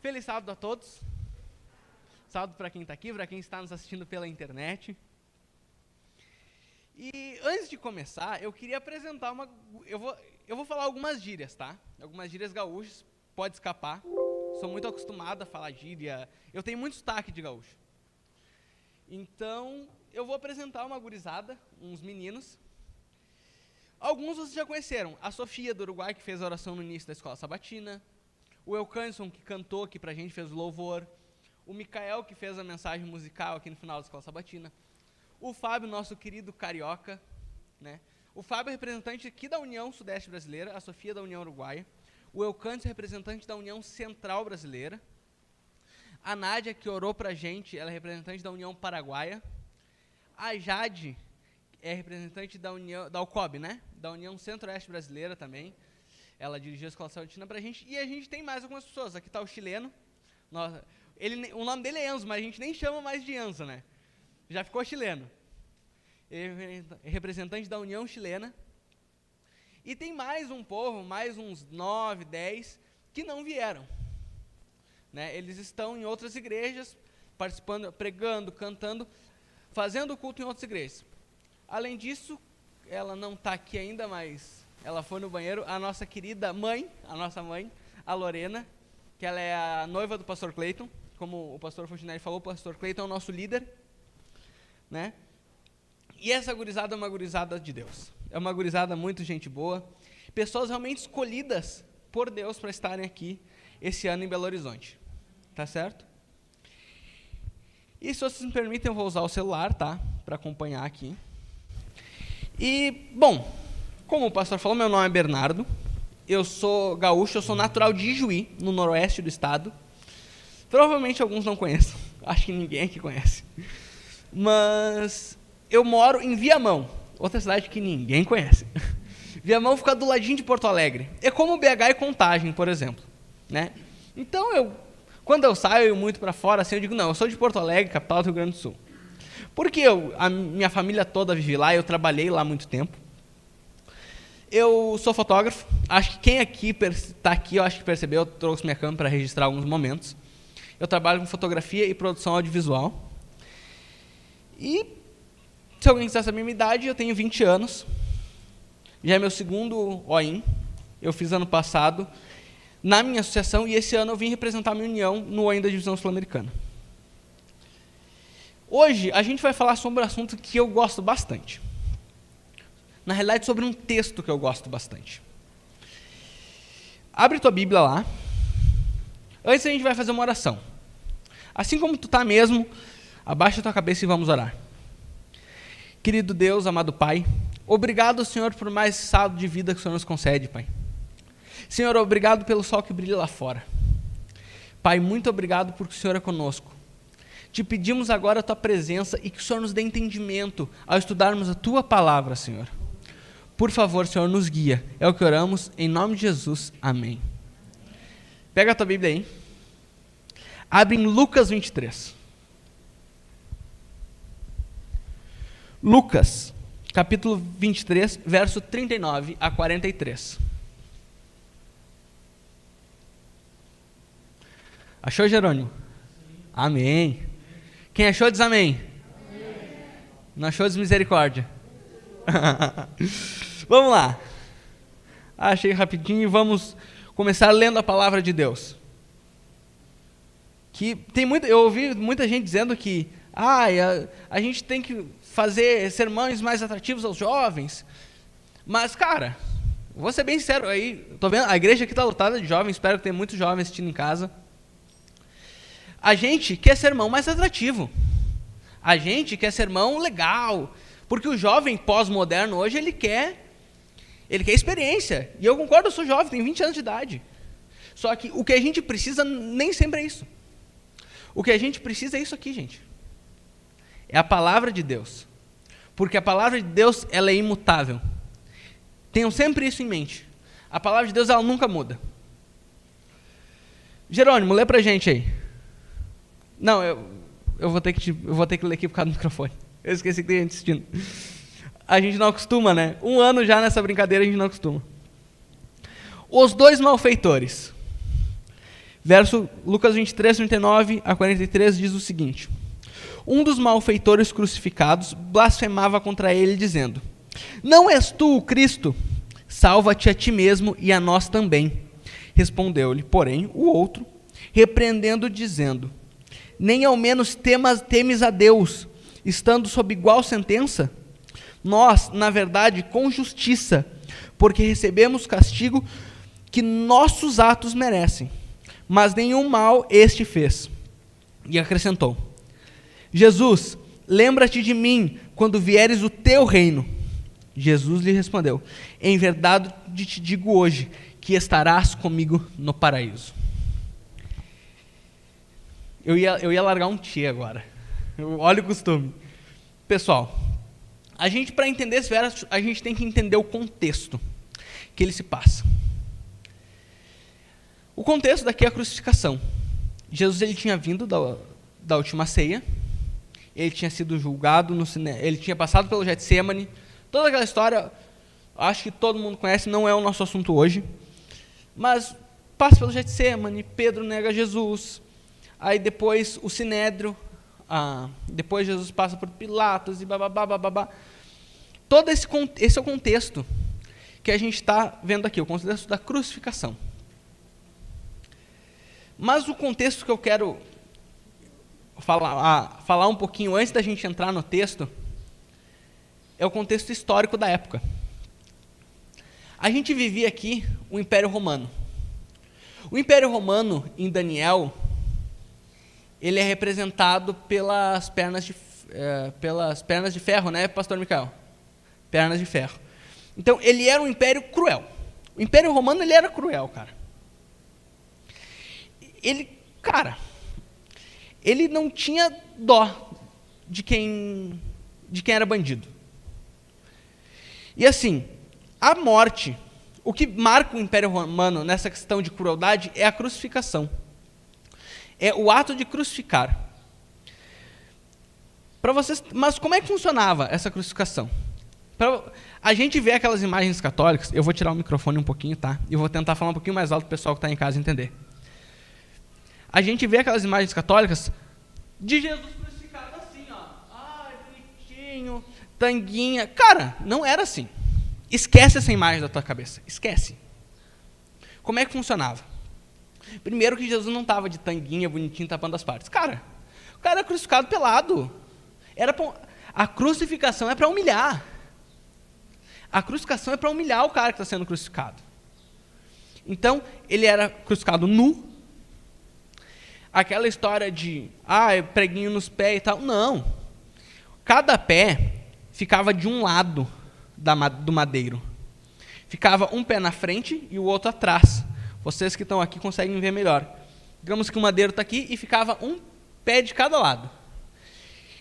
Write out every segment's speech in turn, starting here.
Feliz sábado a todos. Sábado para quem está aqui, para quem está nos assistindo pela internet. E antes de começar, eu queria apresentar uma... Eu vou falar algumas gírias, tá? Algumas gírias gaúchas, pode escapar. Sou muito acostumado a falar gíria. Eu tenho muito sotaque de gaúcho. Então, eu vou apresentar uma gurizada, uns meninos. Alguns vocês já conheceram. A Sofia, do Uruguai, que fez a oração no início da escola sabatina. O Elkanson, que cantou aqui pra gente, fez o louvor. O Micael, que fez a mensagem musical aqui no final da escola sabatina. O Fábio, nosso querido carioca, né? O Fábio é representante aqui da União Sudeste Brasileira, a Sofia da União Uruguaia. O Elkanson, representante da União Central Brasileira. A Nádia, que orou pra gente, ela é representante da União Paraguaia. A Jade é representante da União, da UCOB, né? Da União Centro-Oeste Brasileira também. Ela dirigiu a escola sabatina pra gente. E a gente tem mais algumas pessoas. Aqui está o chileno. O nome dele é Enzo, mas a gente nem chama mais de Enzo, né? Já ficou chileno. Ele é representante da União Chilena. E tem mais um povo, mais uns 9, 10, que não vieram. Né? Eles estão em outras igrejas, participando, pregando, cantando, fazendo culto em outras igrejas. Além disso, ela não está aqui ainda, mas ela foi no banheiro. A nossa querida mãe, a Lorena, que ela é a noiva do pastor Cleiton. Como o pastor Fontinelli falou, o pastor Cleiton é o nosso líder. Né? E essa gurizada é uma gurizada de Deus. É uma gurizada muito gente boa. Pessoas realmente escolhidas por Deus para estarem aqui esse ano em Belo Horizonte. Tá certo? E se vocês me permitem, eu vou usar o celular, tá? Para acompanhar aqui. E, bom, como o pastor falou, meu nome é Bernardo. Eu sou gaúcho, eu sou natural de Ijuí, no noroeste do estado. Provavelmente alguns não conhecem. Acho que ninguém aqui conhece. Mas eu moro em Viamão, outra cidade que ninguém conhece. Viamão fica do ladinho de Porto Alegre. É como BH e Contagem, por exemplo. Né? Então, quando eu saio muito para fora, assim, eu digo, não, eu sou de Porto Alegre, capital do Rio Grande do Sul. Porque a minha família toda vive lá, eu trabalhei lá há muito tempo. Eu sou fotógrafo, acho que quem aqui está aqui, eu acho que percebeu, eu trouxe minha câmera para registrar alguns momentos. Eu trabalho com fotografia e produção audiovisual. E, se alguém quiser saber a minha idade, eu tenho 20 anos. Já é meu segundo OIM, eu fiz ano passado na minha associação, e esse ano eu vim representar a minha união no OIM da Divisão Sul-Americana. Hoje, a gente vai falar sobre um assunto que eu gosto bastante. Na realidade, sobre um texto que eu gosto bastante. Abre tua Bíblia lá. Antes a gente vai fazer uma oração. Assim como tu está mesmo, abaixa a tua cabeça e vamos orar. Querido Deus, amado Pai, obrigado, Senhor, por mais esse sábado de vida que o Senhor nos concede, Pai. Senhor, obrigado pelo sol que brilha lá fora. Pai, muito obrigado porque o Senhor é conosco. Te pedimos agora a tua presença e que o Senhor nos dê entendimento ao estudarmos a tua palavra, Senhor. Por favor, Senhor, nos guia. É o que oramos, em nome de Jesus. Amém. Pega a tua Bíblia aí. Abre em Lucas 23. Lucas, capítulo 23, verso 39 a 43. Achou, Jerônimo? Amém. Quem achou, diz amém. Não achou, diz misericórdia. Vamos lá. Achei rapidinho e vamos começar lendo a palavra de Deus. Eu ouvi muita gente dizendo que a gente tem que fazer sermões mais atrativos aos jovens. Mas, cara, vou ser bem sincero aí, tô vendo, a igreja aqui está lotada de jovens, espero que tenha muitos jovens assistindo em casa. A gente quer sermão mais atrativo. A gente quer sermão legal. Porque o jovem pós-moderno hoje, ele quer experiência. E eu concordo, eu sou jovem, tenho 20 anos de idade. Só que o que a gente precisa nem sempre é isso. O que a gente precisa é isso aqui, gente. É a palavra de Deus. Porque a palavra de Deus, ela é imutável. Tenham sempre isso em mente. A palavra de Deus, ela nunca muda. Jerônimo, lê pra gente aí. Não, eu vou ter que ler aqui por causa do microfone. Eu esqueci que tem gente assistindo. A gente não acostuma, né? 1 ano já nessa brincadeira a gente não acostuma. Os dois malfeitores. Verso Lucas 23, 39 a 43 diz o seguinte: um dos malfeitores crucificados blasfemava contra ele, dizendo: não és tu o Cristo? Salva-te a ti mesmo e a nós também. Respondeu-lhe, porém, o outro, repreendendo, dizendo: nem ao menos temes a Deus, estando sob igual sentença? Nós, na verdade, com justiça, porque recebemos castigo que nossos atos merecem, mas nenhum mal este fez. E acrescentou: Jesus, lembra-te de mim quando vieres o teu reino. Jesus lhe respondeu: em verdade te digo hoje, que estarás comigo no paraíso. Eu ia largar um tchê agora. Olha o costume. Pessoal, a gente, para entender esse verso, a gente tem que entender o contexto que ele se passa. O contexto daqui é a crucificação. Jesus, ele tinha vindo da última ceia, ele tinha sido julgado, ele tinha passado pelo Getsêmani, toda aquela história, acho que todo mundo conhece, não é o nosso assunto hoje, mas passa pelo Getsêmani, Pedro nega Jesus, aí depois o Sinédrio, depois Jesus passa por Pilatos e bababá. Todo esse é o contexto que a gente está vendo aqui, o contexto da crucificação. Mas o contexto que eu quero falar um pouquinho antes da gente entrar no texto é o contexto histórico da época. A gente vivia aqui o Império Romano. O Império Romano, em Daniel, ele é representado pelas pernas de ferro, né, pastor Micael? Pernas de ferro. Então, ele era um império cruel. O Império Romano, ele era cruel, cara. Ele não tinha dó de quem era bandido. E assim, a morte, o que marca o Império Romano nessa questão de crueldade é a crucificação. É o ato de crucificar. Mas como é que funcionava essa crucificação? A gente vê aquelas imagens católicas, eu vou tirar o microfone um pouquinho, tá? E vou tentar falar um pouquinho mais alto para o pessoal que está em casa entender. A gente vê aquelas imagens católicas de Jesus crucificado assim, ó. Ai, bonitinho, tanguinha. Cara, não era assim. Esquece essa imagem da tua cabeça. Esquece. Como é que funcionava? Primeiro que Jesus não estava de tanguinha, bonitinho, tapando as partes. Cara, o cara era crucificado pelado. A crucificação é para humilhar. A crucificação é para humilhar o cara que está sendo crucificado. Então, ele era crucificado nu. Aquela história de, preguinho nos pés e tal. Não. Cada pé ficava de um lado do madeiro. Ficava um pé na frente e o outro atrás. Vocês que estão aqui conseguem ver melhor. Digamos que o madeiro está aqui e ficava um pé de cada lado.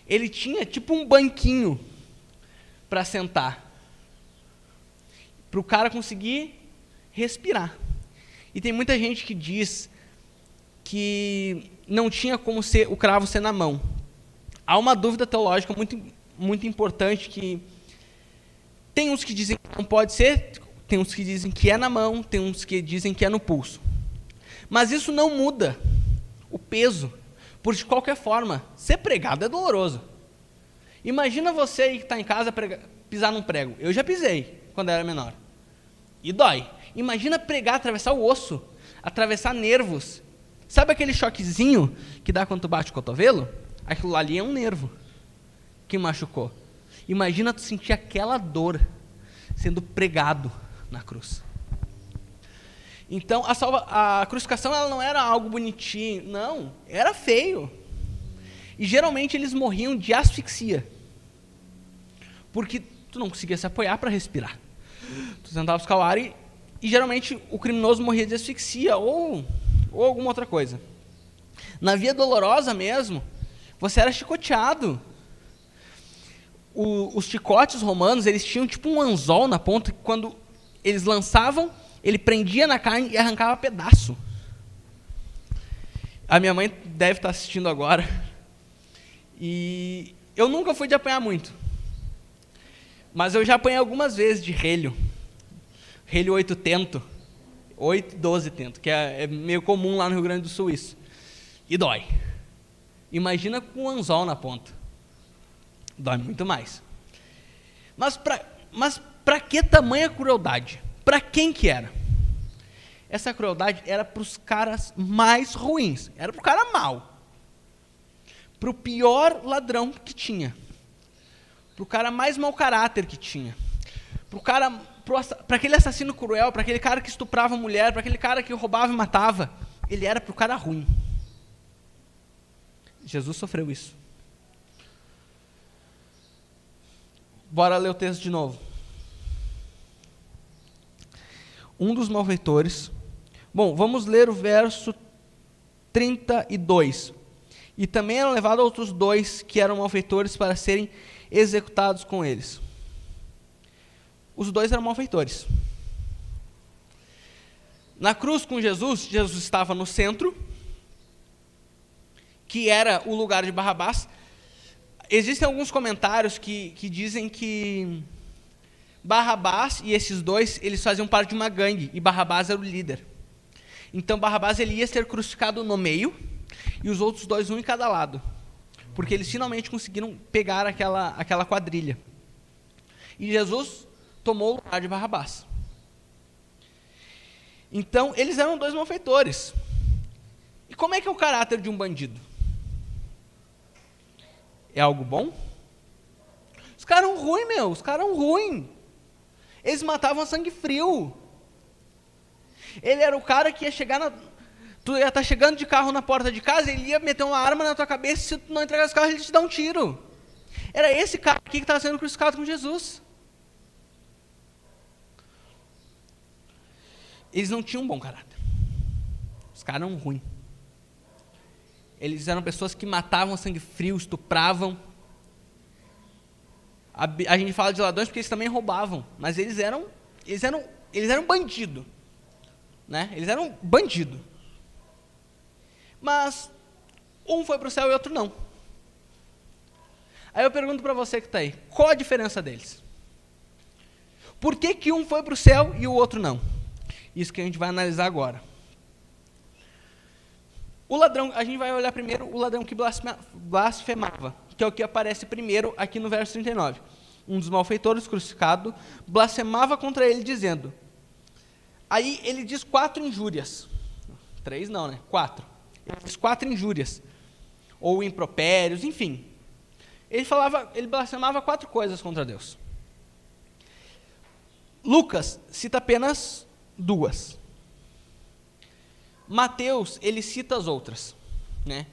Ele tinha tipo um banquinho para sentar. Para o cara conseguir respirar. E tem muita gente que diz que não tinha como o cravo ser na mão. Há uma dúvida teológica muito, muito importante que tem uns que dizem que não pode ser, tem uns que dizem que é na mão, tem uns que dizem que é no pulso. Mas isso não muda o peso, porque de qualquer forma, ser pregado é doloroso. Imagina você que está em casa pisar num prego. Eu já pisei quando era menor. E dói. Imagina pregar, atravessar o osso, atravessar nervos. Sabe aquele choquezinho que dá quando tu bate o cotovelo? Aquilo ali é um nervo que machucou. Imagina tu sentir aquela dor sendo pregado na cruz. Então, a crucificação ela não era algo bonitinho, não, era feio. E geralmente eles morriam de asfixia, porque tu não conseguia se apoiar para respirar. Tu tentava buscar o ar e geralmente o criminoso morria de asfixia ou alguma outra coisa. Na Via Dolorosa mesmo, você era chicoteado. Os chicotes romanos, eles tinham tipo um anzol na ponta, que quando eles lançavam, ele prendia na carne e arrancava pedaço. A minha mãe deve estar assistindo agora. E eu nunca fui de apanhar muito. Mas eu já apanhei algumas vezes de relho. Relho oitutento. 8 e 12 tento, que é meio comum lá no Rio Grande do Sul isso. E dói. Imagina com um anzol na ponta. Dói muito mais. Mas para que tamanha crueldade? Para quem que era? Essa crueldade era para os caras mais ruins. Era para o cara mau. Para o pior ladrão que tinha. Para o cara mais mau caráter que tinha. Para aquele assassino cruel, para aquele cara que estuprava a mulher, para aquele cara que roubava e matava. Ele era para o cara ruim. Jesus sofreu isso. Bora ler o texto de novo. Um dos malfeitores. Bom, vamos ler o verso 32. E também eram levados outros 2 que eram malfeitores para serem executados com eles. Os 2 eram malfeitores. Na cruz com Jesus, Jesus estava no centro, que era o lugar de Barrabás. Existem alguns comentários que dizem que Barrabás e esses 2, eles faziam parte de uma gangue, e Barrabás era o líder. Então Barrabás ele ia ser crucificado no meio, e os outros 2, um em cada lado. Porque eles finalmente conseguiram pegar aquela quadrilha. E Jesus tomou o lugar de Barrabás. Então, eles eram 2 malfeitores. E como é que é o caráter de um bandido? É algo bom? Os caras eram ruins, meu. Os caras eram ruins. Eles matavam a sangue frio. Ele era o cara que ia chegar tu ia estar chegando de carro na porta de casa, ele ia meter uma arma na tua cabeça, e se tu não entregar os carros, ele te dá um tiro. Era esse cara aqui que estava sendo crucificado com Jesus. Eles não tinham um bom caráter. Os caras eram ruins. Eles eram pessoas que matavam a sangue frio, estupravam. A gente fala de ladrões porque eles também roubavam, mas eles eram bandido, né? Eles eram bandido. Mas um foi para o céu e outro não. Aí eu pergunto para você que está aí, qual a diferença deles? Por que um foi para o céu e o outro não? Isso que a gente vai analisar agora. O ladrão, a gente vai olhar primeiro o ladrão que blasfemava, que é o que aparece primeiro aqui no verso 39. Um dos malfeitores crucificado blasfemava contra ele, dizendo... Aí ele diz 4 injúrias. 3 não, né? 4. Ele diz 4 injúrias. Ou impropérios, enfim. Ele blasfemava 4 coisas contra Deus. Lucas cita apenas 2. Mateus, ele cita as outras, né?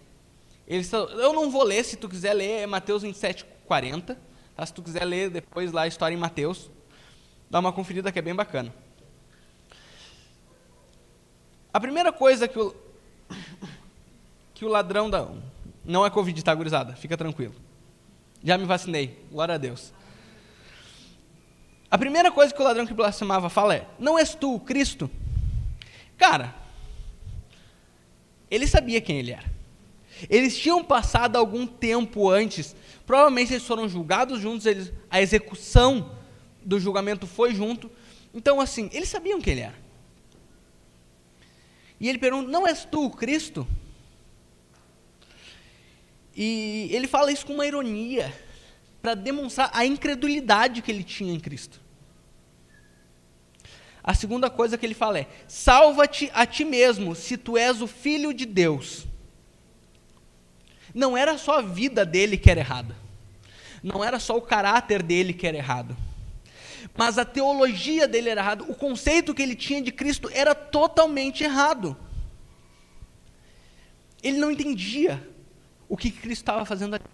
Eu não vou ler, se tu quiser ler, é Mateus 27:40, tá? Se tu quiser ler depois lá a história em Mateus, dá uma conferida que é bem bacana. A primeira coisa que o ladrão não é Covid, tá, gurizada? Fica tranquilo. Já me vacinei, glória a Deus. A primeira coisa que o ladrão que blasfemava fala é: não és tu o Cristo? Cara, ele sabia quem ele era. Eles tinham passado algum tempo antes, provavelmente eles foram julgados juntos, a execução do julgamento foi junto. Então, assim, eles sabiam quem ele era. E ele pergunta: não és tu o Cristo? E ele fala isso com uma ironia, para demonstrar a incredulidade que ele tinha em Cristo. A segunda coisa que ele fala é: salva-te a ti mesmo, se tu és o Filho de Deus. Não era só a vida dele que era errada. Não era só o caráter dele que era errado. Mas a teologia dele era errada. O conceito que ele tinha de Cristo era totalmente errado. Ele não entendia o que Cristo estava fazendo ali.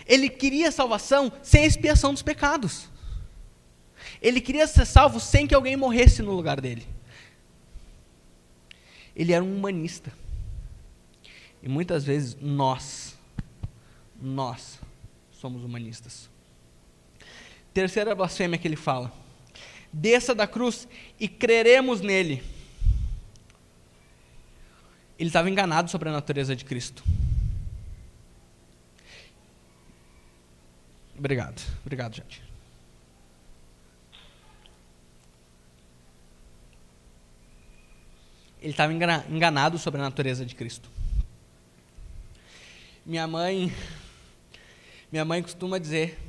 Ele queria salvação sem expiação dos pecados. Ele queria ser salvo sem que alguém morresse no lugar dele. Ele era um humanista. E muitas vezes nós somos humanistas. Terceira blasfêmia que ele fala: desça da cruz e creremos nele. Ele estava enganado sobre a natureza de Cristo. Obrigado, gente. ele estava enganado sobre a natureza de Cristo. Minha mãe costuma dizer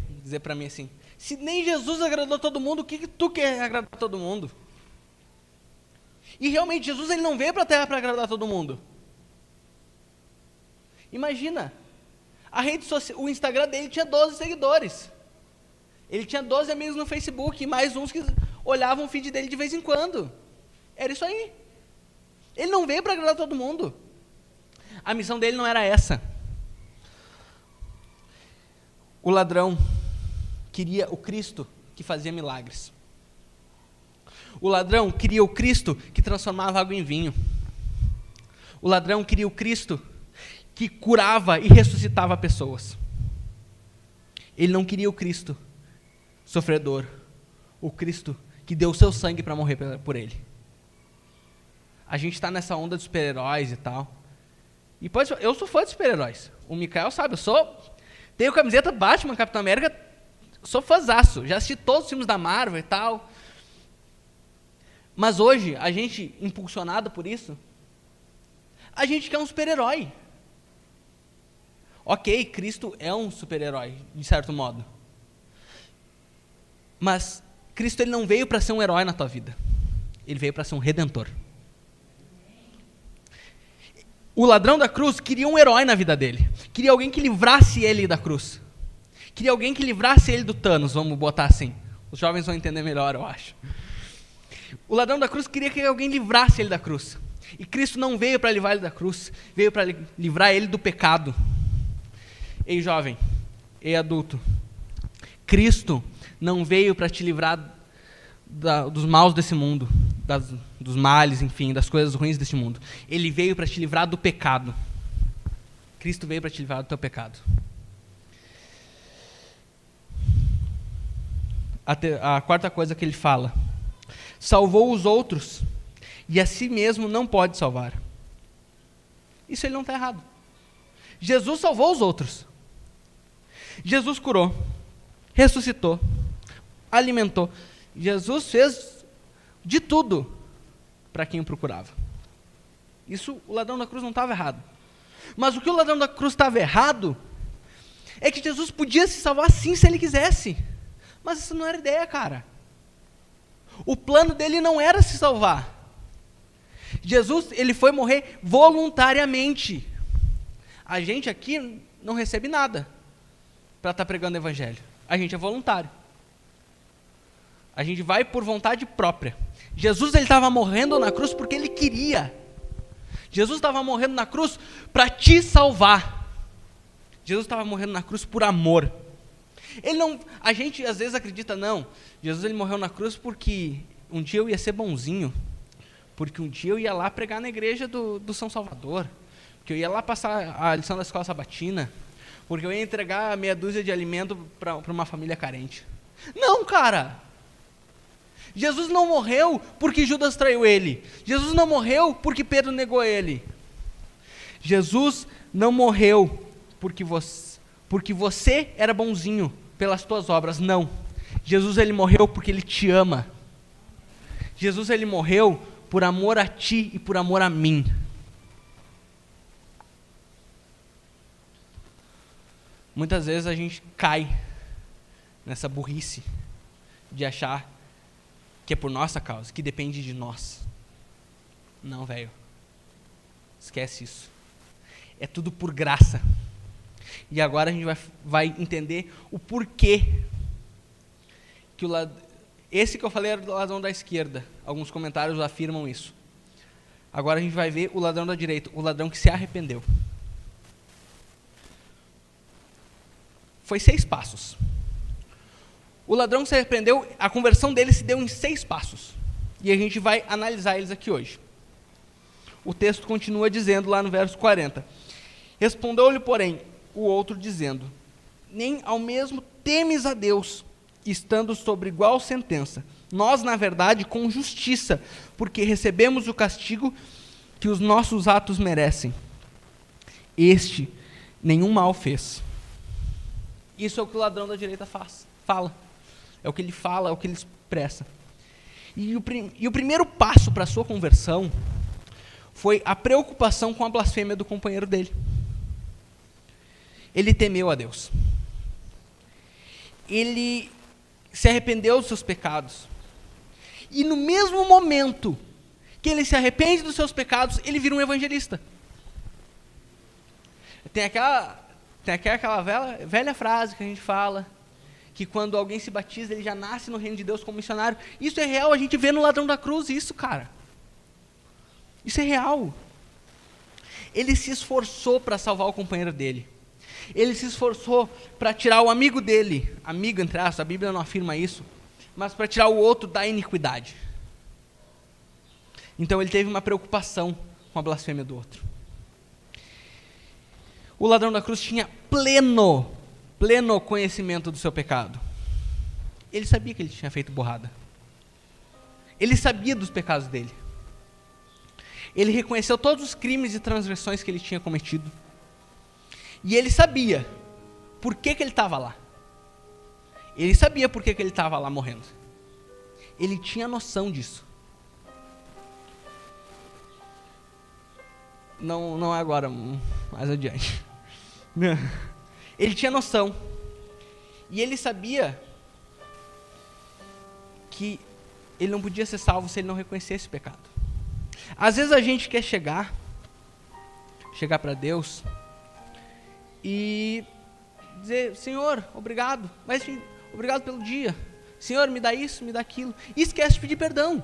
para mim assim, se nem Jesus agradou todo mundo, o que tu quer agradar todo mundo? E realmente, Jesus ele não veio para a Terra para agradar todo mundo. Imagina, a rede social, o Instagram dele tinha 12 seguidores. Ele tinha 12 amigos no Facebook, e mais uns que olhavam o feed dele de vez em quando. Era isso aí. Ele não veio para agradar todo mundo. A missão dele não era essa. O ladrão queria o Cristo que fazia milagres. O ladrão queria o Cristo que transformava água em vinho. O ladrão queria o Cristo que curava e ressuscitava pessoas. Ele não queria o Cristo sofredor, o Cristo que deu o seu sangue para morrer por ele. A gente está nessa onda de super-heróis e tal. E eu sou fã de super-heróis. O Mikael sabe, tenho camiseta Batman, Capitão América, sou fãzaço. Já assisti todos os filmes da Marvel e tal. Mas hoje, a gente, impulsionado por isso, a gente quer um super-herói. Ok, Cristo é um super-herói, de certo modo. Mas Cristo ele não veio para ser um herói na tua vida. Ele veio para ser um redentor. O ladrão da cruz queria um herói na vida dele. Queria alguém que livrasse ele da cruz. Queria alguém que livrasse ele do Thanos, vamos botar assim. Os jovens vão entender melhor, eu acho. O ladrão da cruz queria que alguém livrasse ele da cruz. E Cristo não veio para livrar ele da cruz, veio para livrar ele do pecado. Ei, jovem, ei, adulto, Cristo não veio para te livrar dos maus desse mundo, dos males, enfim, das coisas ruins deste mundo. Ele veio para te livrar do pecado. Cristo veio para te livrar do teu pecado. A quarta coisa que ele fala: salvou os outros e a si mesmo não pode salvar. Isso ele não está errado. Jesus salvou os outros. Jesus curou, ressuscitou, alimentou. Jesus fez de tudo para quem o procurava. Isso o ladrão da cruz não estava errado. Mas o que o ladrão da cruz estava errado é que Jesus podia se salvar sim se ele quisesse. Mas isso não era ideia, cara. O plano dele não era se salvar. Jesus, ele foi morrer voluntariamente. A gente aqui não recebe nada para estar pregando o evangelho. A gente é voluntário. A gente vai por vontade própria. Jesus, ele estava morrendo na cruz porque ele queria. Jesus estava morrendo na cruz para te salvar. Jesus estava morrendo na cruz por amor. A gente às vezes acredita, não, Jesus ele morreu na cruz porque um dia eu ia ser bonzinho, porque um dia eu ia lá pregar na igreja do São Salvador, porque eu ia lá passar a lição da escola sabatina, porque eu ia entregar meia dúzia de alimento para uma família carente. Não, cara! Jesus não morreu porque Judas traiu ele. Jesus não morreu porque Pedro negou ele. Jesus não morreu porque você era bonzinho pelas tuas obras. Não. Jesus ele morreu porque ele te ama. Jesus ele morreu por amor a ti e por amor a mim. Muitas vezes a gente cai nessa burrice de achar que é por nossa causa, que depende de nós. Não, velho. Esquece isso. É tudo por graça. E agora a gente vai entender o porquê que esse que eu falei era do ladrão da esquerda. Alguns comentários afirmam isso. Agora a gente vai ver o ladrão da direita, o ladrão que se arrependeu. Foi 6 passos. O ladrão que se arrependeu, a conversão dele se deu em 6 passos. E a gente vai analisar eles aqui hoje. O texto continua dizendo lá no verso 40. Respondeu-lhe, porém, o outro dizendo: nem ao mesmo temes a Deus, estando sobre igual sentença. Nós, na verdade, com justiça, porque recebemos o castigo que os nossos atos merecem. Este nenhum mal fez. Isso é o que o ladrão da direita fala. É o que ele fala, é o que ele expressa. E o primeiro passo para a sua conversão foi a preocupação com a blasfêmia do companheiro dele. Ele temeu a Deus. Ele se arrependeu dos seus pecados. E no mesmo momento que ele se arrepende dos seus pecados, ele vira um evangelista. Tem aquela velha frase que a gente fala, que quando alguém se batiza, ele já nasce no reino de Deus como missionário. Isso é real, a gente vê no ladrão da cruz isso, cara. Isso é real. Ele se esforçou para salvar o companheiro dele. Ele se esforçou para tirar o amigo dele, amigo entre aspas, a Bíblia não afirma isso, mas para tirar o outro da iniquidade. Então ele teve uma preocupação com a blasfêmia do outro. O ladrão da cruz tinha pleno conhecimento do seu pecado. Ele sabia que ele tinha feito burrada. Ele sabia dos pecados dele. Ele reconheceu todos os crimes e transgressões que ele tinha cometido. E ele sabia por que ele estava lá. Ele sabia por que ele estava lá morrendo. Ele tinha noção disso. Não é agora, mais adiante. Ele tinha noção. E ele sabia que ele não podia ser salvo se ele não reconhecesse o pecado. Às vezes a gente quer chegar para Deus e dizer: Senhor, obrigado, mas obrigado pelo dia. Senhor, me dá isso, me dá aquilo. E esquece de pedir perdão.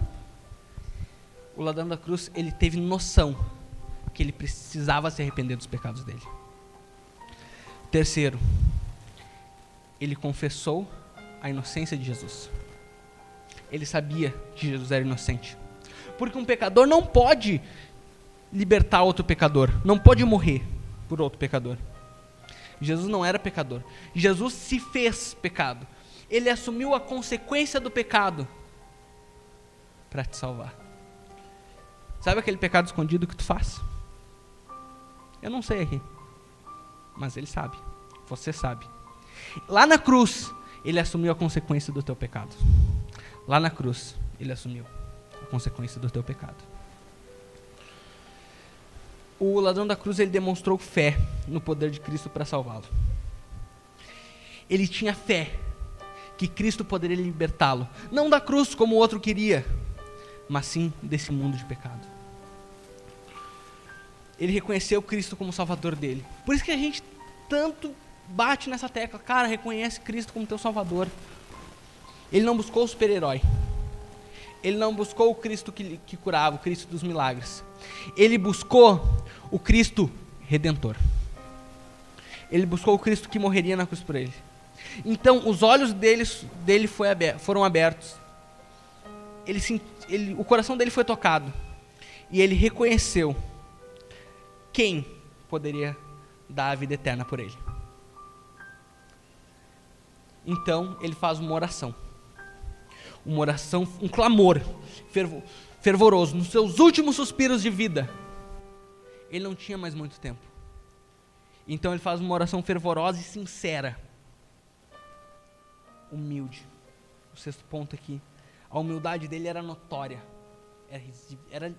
O ladrão da cruz, ele teve noção que ele precisava se arrepender dos pecados dele. Terceiro, ele confessou a inocência de Jesus. Ele sabia que Jesus era inocente. Porque um pecador não pode libertar outro pecador, não pode morrer por outro pecador. Jesus não era pecador. Jesus se fez pecado. Ele assumiu a consequência do pecado para te salvar. Sabe aquele pecado escondido que tu faz? Eu não sei aqui, mas ele sabe. Você sabe. Lá na cruz, ele assumiu a consequência do teu pecado. Lá na cruz, ele assumiu a consequência do teu pecado. O ladrão da cruz, ele demonstrou fé no poder de Cristo para salvá-lo. Ele tinha fé que Cristo poderia libertá-lo, não da cruz como o outro queria, mas sim desse mundo de pecado. Ele reconheceu Cristo como Salvador dele. Por isso que a gente tanto bate nessa tecla: cara, reconhece Cristo como teu Salvador. Ele não buscou o super-herói. Ele não buscou o Cristo que curava, o Cristo dos milagres. Ele buscou o Cristo Redentor. Ele buscou o Cristo que morreria na cruz por ele. Então, os olhos dele foram abertos. O coração dele foi tocado. E ele reconheceu quem poderia dar a vida eterna por ele. Então, ele faz uma oração. Uma oração, um clamor fervoroso. Nos seus últimos suspiros de vida, ele não tinha mais muito tempo. Então ele faz uma oração fervorosa e sincera. Humilde. O sexto ponto aqui. A humildade dele era notória. Era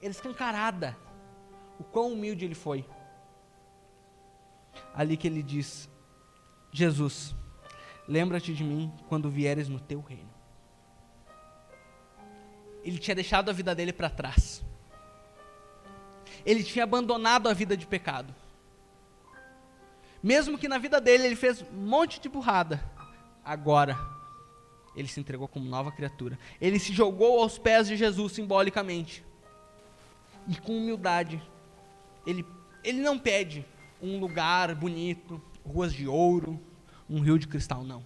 escancarada. O quão humilde ele foi. Ali que ele diz: Jesus, lembra-te de mim quando vieres no teu reino. Ele tinha deixado a vida dele para trás. Ele tinha abandonado a vida de pecado. Mesmo que na vida dele ele fez um monte de burrada, agora ele se entregou como nova criatura. Ele se jogou aos pés de Jesus simbolicamente. E com humildade, ele não pede um lugar bonito, ruas de ouro, um rio de cristal, não.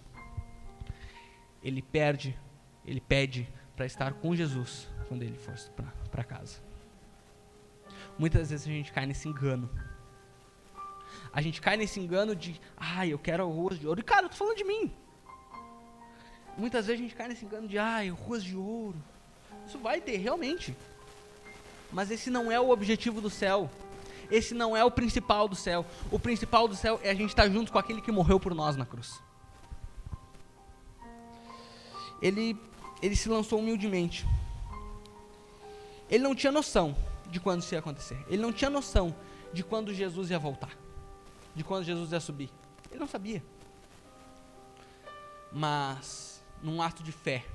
Ele pede para estar com Jesus quando ele for para casa. Muitas vezes a gente cai nesse engano. A gente cai nesse engano de: eu quero ruas de ouro. E cara, eu tô falando de mim. Muitas vezes a gente cai nesse engano de: ruas de ouro. Isso vai ter, realmente. Mas esse não é o objetivo do céu. Esse não é o principal do céu. O principal do céu é a gente estar junto com aquele que morreu por nós na cruz. Ele se lançou humildemente. Ele não tinha noção de quando isso ia acontecer. Ele não tinha noção de quando Jesus ia voltar, de quando Jesus ia subir. Ele não sabia. Mas, num ato de fé,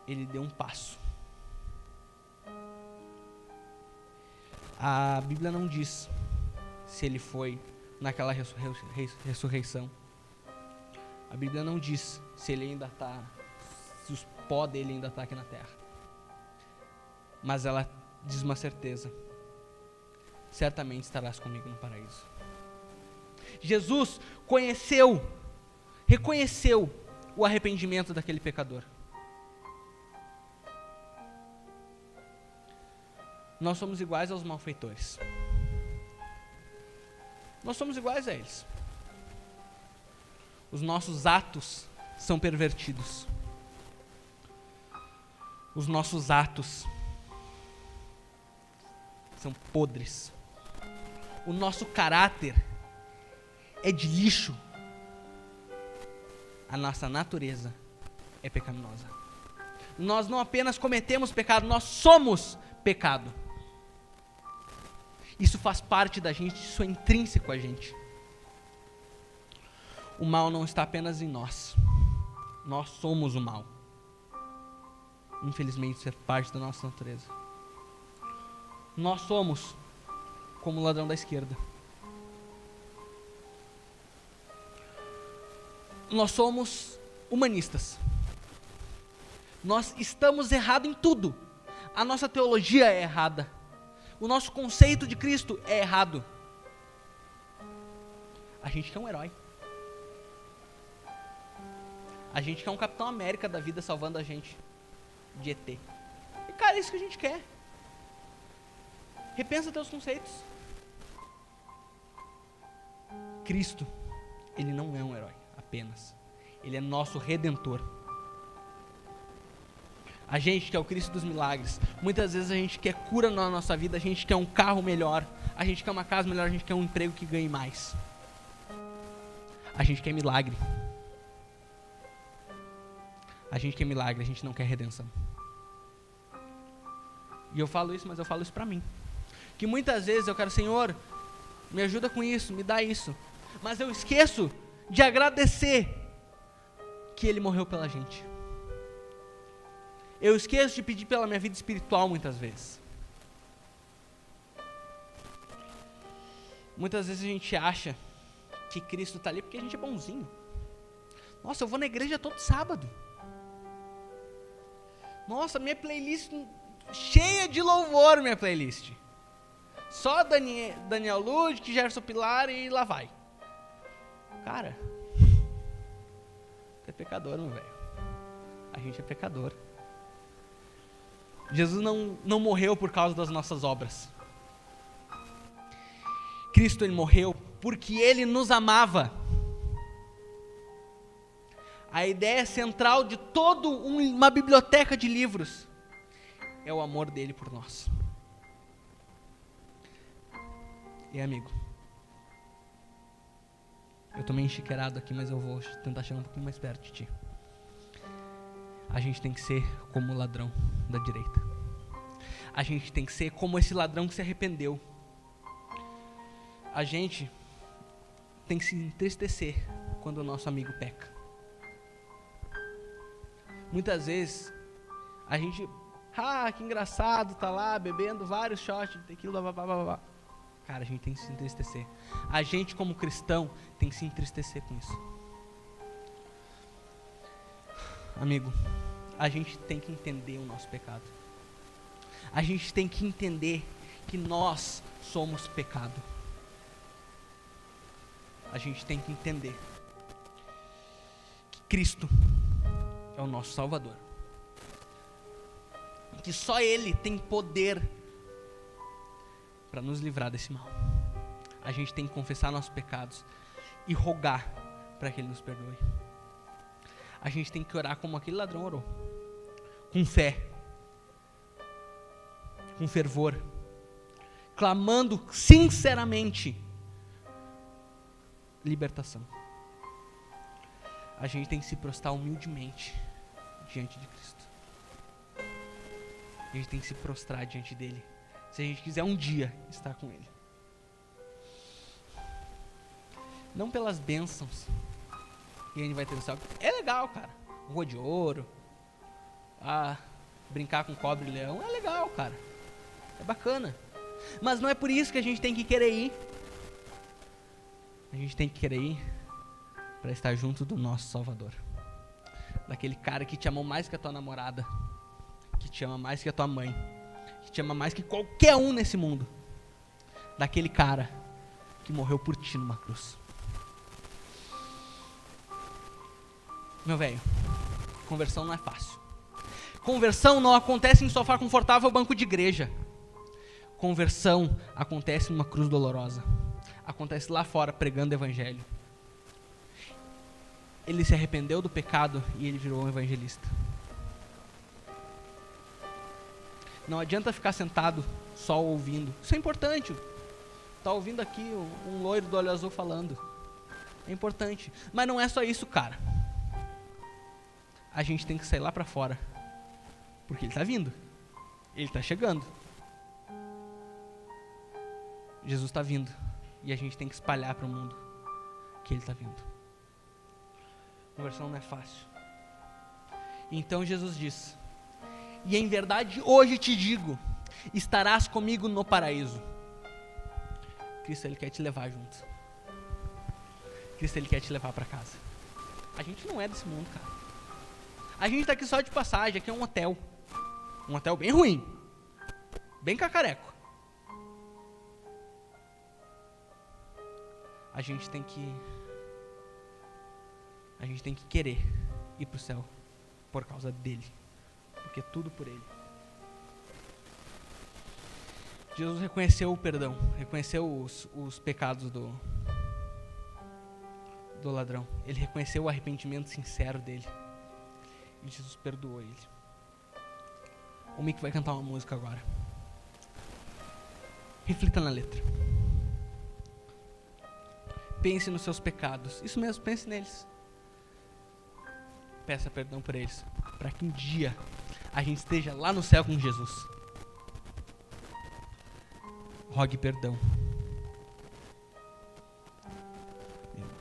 ele deu um passo. A Bíblia não diz se ele foi naquela ressurreição. A Bíblia não diz se ele ainda está, se o pó dele ainda está aqui na terra. Mas ela diz uma certeza: certamente estarás comigo no paraíso. Jesus reconheceu o arrependimento daquele pecador. Nós somos iguais aos malfeitores. Nós somos iguais a eles. Os nossos atos são pervertidos. Os nossos atos são podres. O nosso caráter é de lixo. A nossa natureza é pecaminosa. Nós não apenas cometemos pecado, nós somos pecado. Isso faz parte da gente, isso é intrínseco a gente. O mal não está apenas em nós. Nós somos o mal. Infelizmente, isso é parte da nossa natureza. Nós somos como o ladrão da esquerda. Nós somos humanistas. Nós estamos errados em tudo. A nossa teologia é errada. O nosso conceito de Cristo é errado. A gente quer um herói. A gente quer um Capitão América da vida salvando a gente de ET. E cara, é isso que a gente quer. Repensa teus conceitos. Cristo, ele não é um herói apenas. Ele é nosso Redentor. A gente quer o Cristo dos milagres. Muitas vezes a gente quer cura na nossa vida, a gente quer um carro melhor, a gente quer uma casa melhor, a gente quer um emprego que ganhe mais. A gente quer milagre. A gente quer milagre, a gente não quer redenção. E eu falo isso, mas eu falo isso pra mim. Que muitas vezes eu quero, Senhor, me ajuda com isso, me dá isso. Mas eu esqueço de agradecer que Ele morreu pela gente. Eu esqueço de pedir pela minha vida espiritual muitas vezes. Muitas vezes a gente acha que Cristo está ali porque a gente é bonzinho. Nossa, eu vou na igreja todo sábado. Nossa, minha playlist cheia de louvor, minha playlist. Só Daniel Ludic, Gerson Pilar e lá vai. Cara, você é pecador, meu velho. A gente é pecador. Jesus não morreu por causa das nossas obras. Cristo, Ele morreu porque Ele nos amava. A ideia central de toda uma biblioteca de livros é o amor dele por nós. E amigo, eu tô meio enxiqueirado aqui, mas eu vou tentar chegar um pouquinho mais perto de ti. A gente tem que ser como o ladrão da direita. A gente tem que ser como esse ladrão que se arrependeu. A gente tem que se entristecer quando o nosso amigo peca. Muitas vezes a gente, que engraçado, tá lá bebendo vários shots de tequila, blá, blá, blá, blá. Cara, a gente tem que se entristecer. A gente como cristão tem que se entristecer com isso. Amigo, a gente tem que entender o nosso pecado. A gente tem que entender que nós somos pecado. A gente tem que entender que Cristo é o nosso Salvador. Que só Ele tem poder para nos livrar desse mal. A gente tem que confessar nossos pecados e rogar para que Ele nos perdoe. A gente tem que orar como aquele ladrão orou. Com fé. Com fervor. Clamando sinceramente libertação. A gente tem que se prostrar humildemente diante de Cristo. A gente tem que se prostrar diante dele, se a gente quiser um dia estar com ele. Não pelas bênçãos que a gente vai ter no céu. É legal, cara. Rua de ouro. Brincar com cobre e leão. É legal, cara. É bacana. Mas não é por isso que a gente tem que querer ir. A gente tem que querer ir para estar junto do nosso Salvador. Daquele cara que te amou mais que a tua namorada. Que te ama mais que a tua mãe. Que te ama mais que qualquer um nesse mundo. Daquele cara que morreu por ti numa cruz. Meu velho, conversão não é fácil. Conversão não acontece em sofá confortável ou banco de igreja. Conversão acontece numa cruz dolorosa. Acontece lá fora pregando o evangelho. Ele se arrependeu do pecado e ele virou um evangelista. Não adianta ficar sentado só ouvindo. Isso é importante. Tá ouvindo aqui um loiro do olho azul falando. É importante. Mas não é só isso, cara. A gente tem que sair lá pra fora. Porque ele tá vindo. Ele tá chegando. Jesus tá vindo. E a gente tem que espalhar para o mundo que ele tá vindo. Conversão não é fácil. Então Jesus diz: e em verdade hoje te digo, estarás comigo no paraíso. Cristo, ele quer te levar junto. Cristo, ele quer te levar para casa. A gente não é desse mundo, cara. A gente tá aqui só de passagem. Aqui é um hotel. Um hotel bem ruim. Bem cacareco. A gente tem que querer ir pro céu por causa dele. Porque é tudo por ele. Jesus reconheceu o perdão. Reconheceu os pecados do ladrão. Ele reconheceu o arrependimento sincero dele. E Jesus perdoou ele. O Mick vai cantar uma música agora. Reflita na letra. Pense nos seus pecados. Isso mesmo, pense neles. Peça perdão por eles. Para que um dia a gente esteja lá no céu com Jesus. Rogue perdão.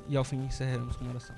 E ao fim encerraremos com uma oração.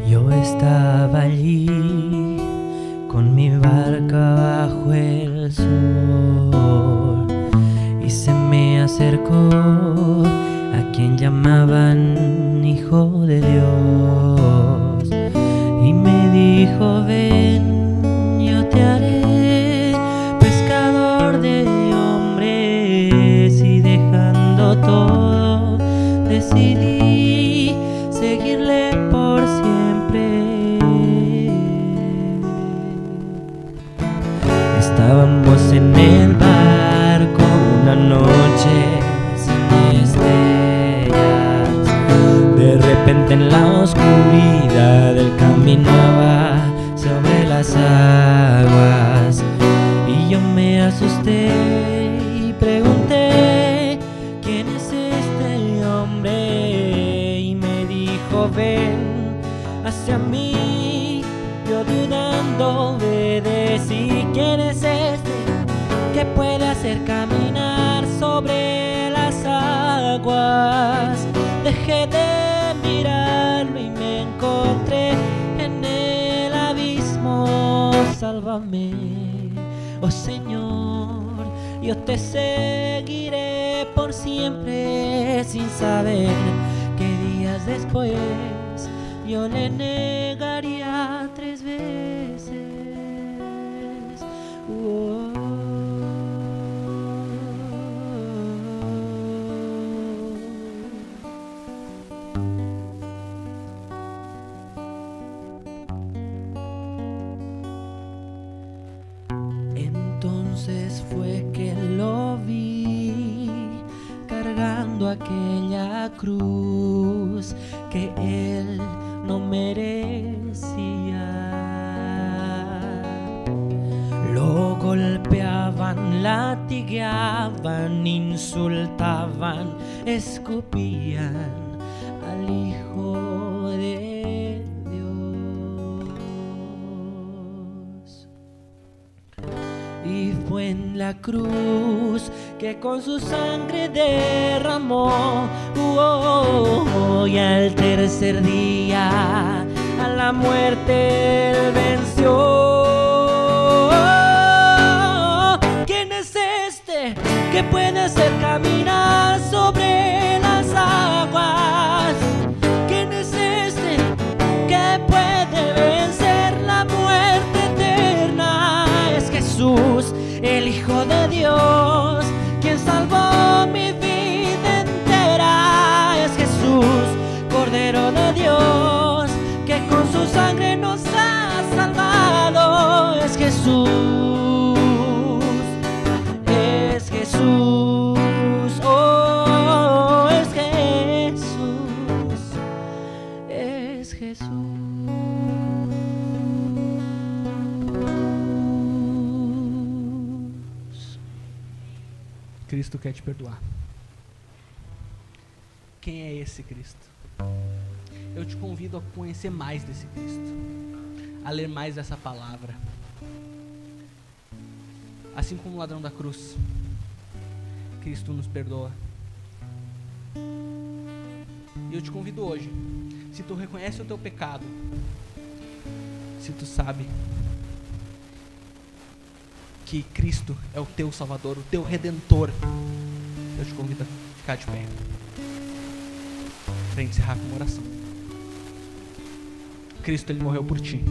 Yo estaba allí con mi barca bajo el sol y se me acercó a quien llamaban Hijo de Dios y me dijo: ven, yo te haré pescador de hombres. Y dejando todo decidí seguirle por siempre. Estábamos en el barco una noche sin estrellas. De repente en la oscuridad él caminaba sobre las aguas y yo me asusté y pregunté: ¿quién es este hombre? Y me dijo: ven hacia mí. Yo dudando obedecí: ¿quién es este que puede hacer caminar sobre las aguas? Dejé de mirarlo y me encontré en el abismo sálvame. Oh Señor, yo te seguiré por siempre, sin saber que días después yo le negaría 3 veces. Entonces fue que lo vi cargando aquella cruz que él no merecía. Lo golpeaban, latigaban, insultaban, escupían al Hijo de Dios. Y fue en la cruz que con su sangre derramó, y al tercer día a la muerte él venció. ¿Quién es este que puede hacer caminar sobre las aguas? ¿Quién es este que puede vencer la muerte eterna? Es Jesús, el Hijo de Dios, quien salvó mi vida entera. Es Jesús, Cordero de Dios, que con su sangre nos ha salvado. Es Jesús, es Jesús, oh, es Jesús, es Jesús. Cristo quer te perdoar. Quem é esse Cristo? Eu te convido a conhecer mais desse Cristo, a ler mais dessa palavra. Assim como o ladrão da cruz, Cristo nos perdoa. E eu te convido hoje, se tu reconhece o teu pecado, se tu sabe que Cristo é o teu Salvador, o teu Redentor, eu te convido a ficar de pé para encerrar com uma oração. Cristo, Ele morreu por ti,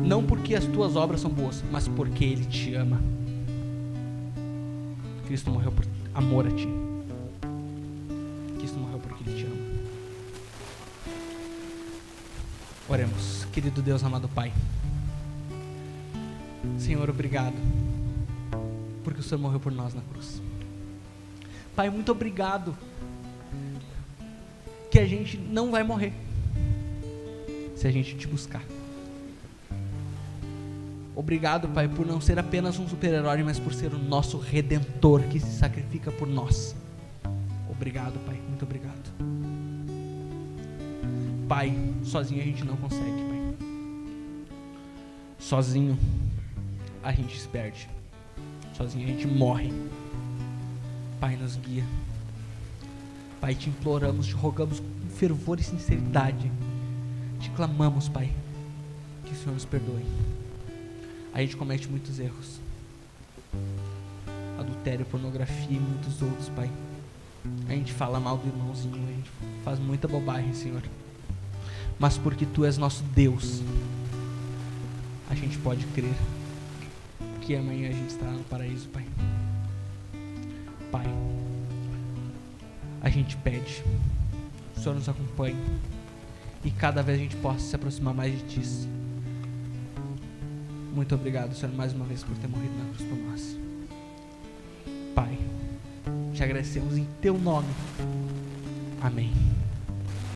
não porque as tuas obras são boas, mas porque Ele te ama. Cristo morreu por amor a ti. Cristo morreu porque Ele te ama. Oremos. Querido Deus, amado Pai, Senhor, obrigado porque o Senhor morreu por nós na cruz. Pai, muito obrigado que a gente não vai morrer se a gente te buscar. Obrigado, Pai, por não ser apenas um super-herói, mas por ser o nosso Redentor que se sacrifica por nós. Obrigado, Pai, muito obrigado. Pai, sozinho a gente não consegue, Pai. Sozinho a gente se perde. Sozinho a gente morre. Pai, nos guia. Pai, te imploramos, te rogamos com fervor e sinceridade. Te clamamos, Pai, que o Senhor nos perdoe. A gente comete muitos erros. Adultério, pornografia e muitos outros, Pai. A gente fala mal do irmãozinho, a gente faz muita bobagem, Senhor. Mas porque Tu és nosso Deus, a gente pode crer que amanhã a gente estará no paraíso, Pai. Pai, a gente pede, o Senhor nos acompanhe e cada vez a gente possa se aproximar mais de Ti. Muito obrigado, Senhor, mais uma vez por ter morrido na cruz por nós. Pai, te agradecemos em Teu nome. Amém.